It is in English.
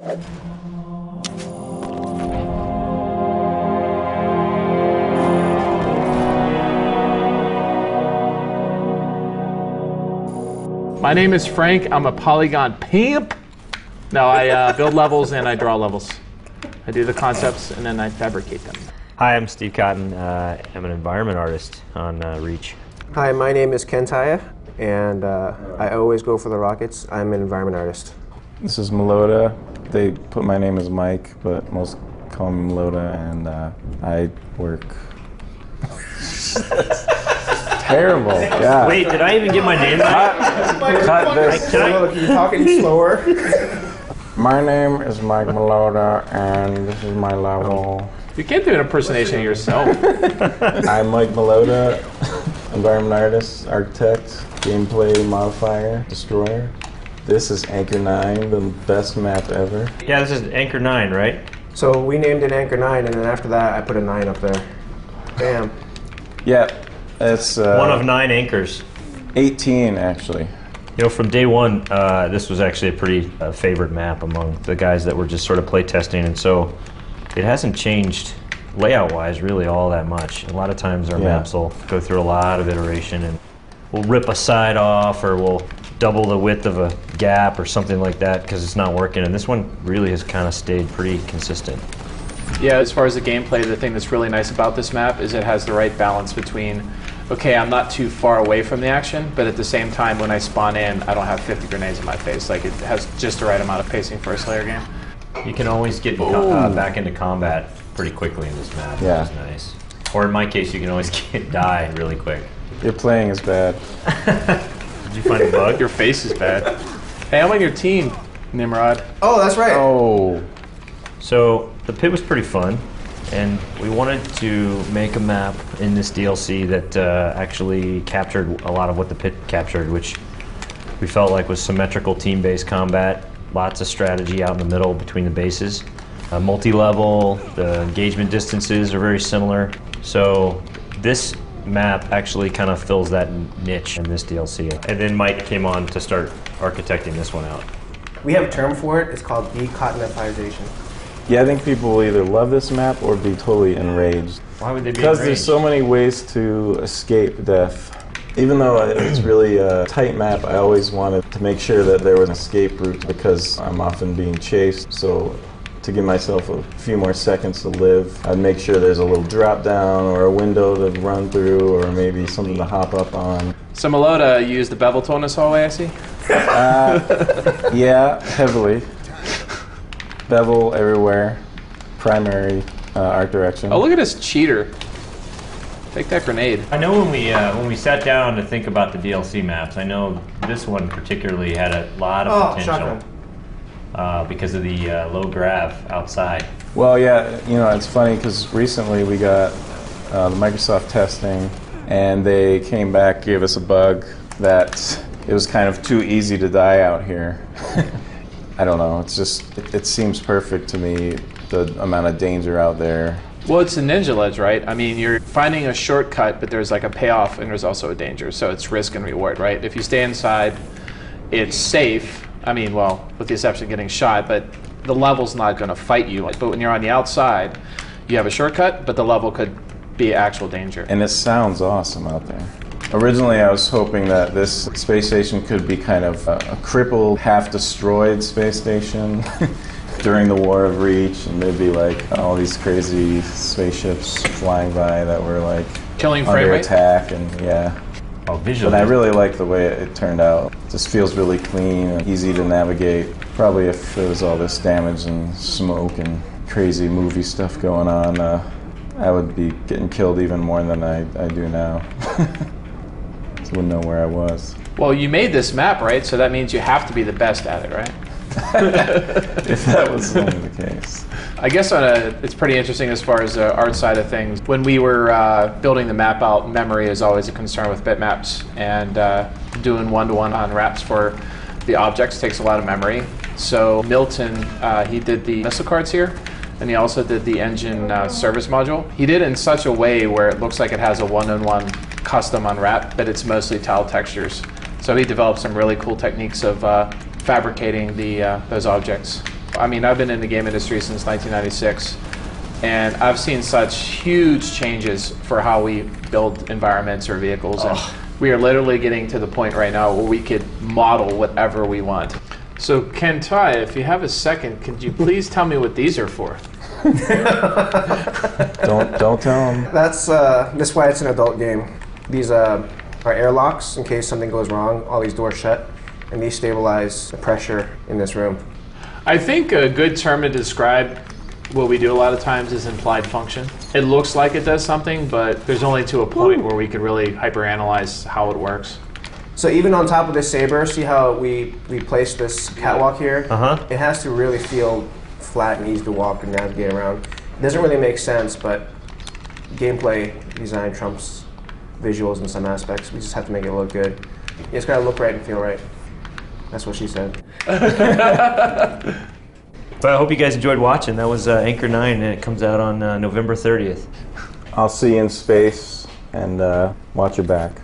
My name is Frank. I'm a polygon pimp. No, I build levels and I draw levels. I do the concepts and then I fabricate them. Hi, I'm Steve Cotton. I'm an environment artist on Reach. Hi, my name is Ken Taya, and I always go for the rockets. I'm an environment artist. This is Melota. They put my name as Mike, but most call me Melota, and I work. Terrible. Yeah. Wait, did I even get my name right? Cut this. Can you talk any slower? My name is Mike Melota, and this is my level. You can't do an impersonation of yourself. I'm Mike Melota, environment artist, architect, gameplay modifier, destroyer. This is Anchor 9, the best map ever. Yeah, this is Anchor 9, right? So we named it Anchor 9, and then after that I put a 9 up there. Bam. Yeah, it's One of 9 anchors. 18 actually. You know, from day one, this was actually a pretty favored map among the guys that were just sort of play testing, and so it hasn't changed layout-wise really all that much. A lot of times our maps will go through a lot of iteration, and we'll rip a side off, or we'll double the width of a gap or something like that because it's not working, and this one really has kind of stayed pretty consistent. Yeah, as far as the gameplay, the thing that's really nice about this map is it has the right balance between, okay, I'm not too far away from the action, but at the same time, when I spawn in, I don't have 50 grenades in my face. Like, it has just the right amount of pacing for a Slayer game. You can always get back into combat pretty quickly in this map, which is nice. Or in my case, you can always die really quick. Your playing is bad. Did you find a bug? Your face is bad. Hey, I'm on your team, Nimrod. Oh, that's right. Oh. So the pit was pretty fun, and we wanted to make a map in this DLC that actually captured a lot of what the pit captured, which we felt like was symmetrical team-based combat, lots of strategy out in the middle between the bases, multi-level, the engagement distances are very similar. So this map actually kind of fills that niche in this DLC. And then Mike came on to start architecting this one out. We have a term for it. It's called decottonifization. Yeah, I think people will either love this map or be totally enraged. Why would they be Because enraged? there's so many ways to escape death. Even though it's really a tight map, I always wanted to make sure that there was an escape route because I'm often being chased. So to give myself a few more seconds to live, I'd make sure there's a little drop down or a window to run through or maybe something to hop up on. So Melota used the bevel tool in this hallway, I see? Yeah, heavily. Bevel everywhere. Primary art direction. Oh, look at this cheater. Take that grenade. I know when we sat down to think about the DLC maps, I know this one particularly had a lot of potential because of the low grav outside. Well, yeah, you know, it's funny because recently we got the Microsoft testing, and they came back, gave us a bug that it was kind of too easy to die out here. I don't know, it's just, it seems perfect to me, the amount of danger out there. Well, it's the Ninja Ledge, right? I mean, you're finding a shortcut, but there's like a payoff and there's also a danger. So it's risk and reward, right? If you stay inside, it's safe. I mean, well, with the exception of getting shot, but the level's not going to fight you. But when you're on the outside, you have a shortcut, but the level could be actual danger. And it sounds awesome out there. Originally, I was hoping that this space station could be kind of a crippled, half-destroyed space station during the War of Reach, and there'd be like all these crazy spaceships flying by that were like Killing frame under rate? attack, and yeah. Oh, visually. But I really like the way it turned out. It just feels really clean and easy to navigate. Probably if there was all this damage and smoke and crazy movie stuff going on, I would be getting killed even more than I do now. Just wouldn't know where I was. Well, you made this map, right? So that means you have to be the best at it, right? If that was only the case. I guess it's pretty interesting as far as the art side of things. When we were building the map out, memory is always a concern with bitmaps, and doing one-to-one on wraps for the objects takes a lot of memory. So Milton, he did the missile cards here, and he also did the engine service module. He did it in such a way where it looks like it has a one-on-one custom unwrap, but it's mostly tile textures. So he developed some really cool techniques of fabricating those objects. I mean, I've been in the game industry since 1996, and I've seen such huge changes for how we build environments or vehicles. And we are literally getting to the point right now where we could model whatever we want. So, Kentai, if you have a second, could you please tell me what these are for? Don't tell them. That's why it's an adult game. These are airlocks in case something goes wrong. All these doors shut, and these stabilize the pressure in this room. I think a good term to describe what we do a lot of times is implied function. It looks like it does something, but there's only to a point where we could really hyperanalyze how it works. So even on top of this Sabre, see how we place this catwalk here? It has to really feel flat and easy to walk and navigate around. It doesn't really make sense, but gameplay design trumps visuals in some aspects. We just have to make it look good. You just gotta look right and feel right. That's what she said. But I hope you guys enjoyed watching. That was Anchor 9, and it comes out on November 30th. I'll see you in space, and watch your back.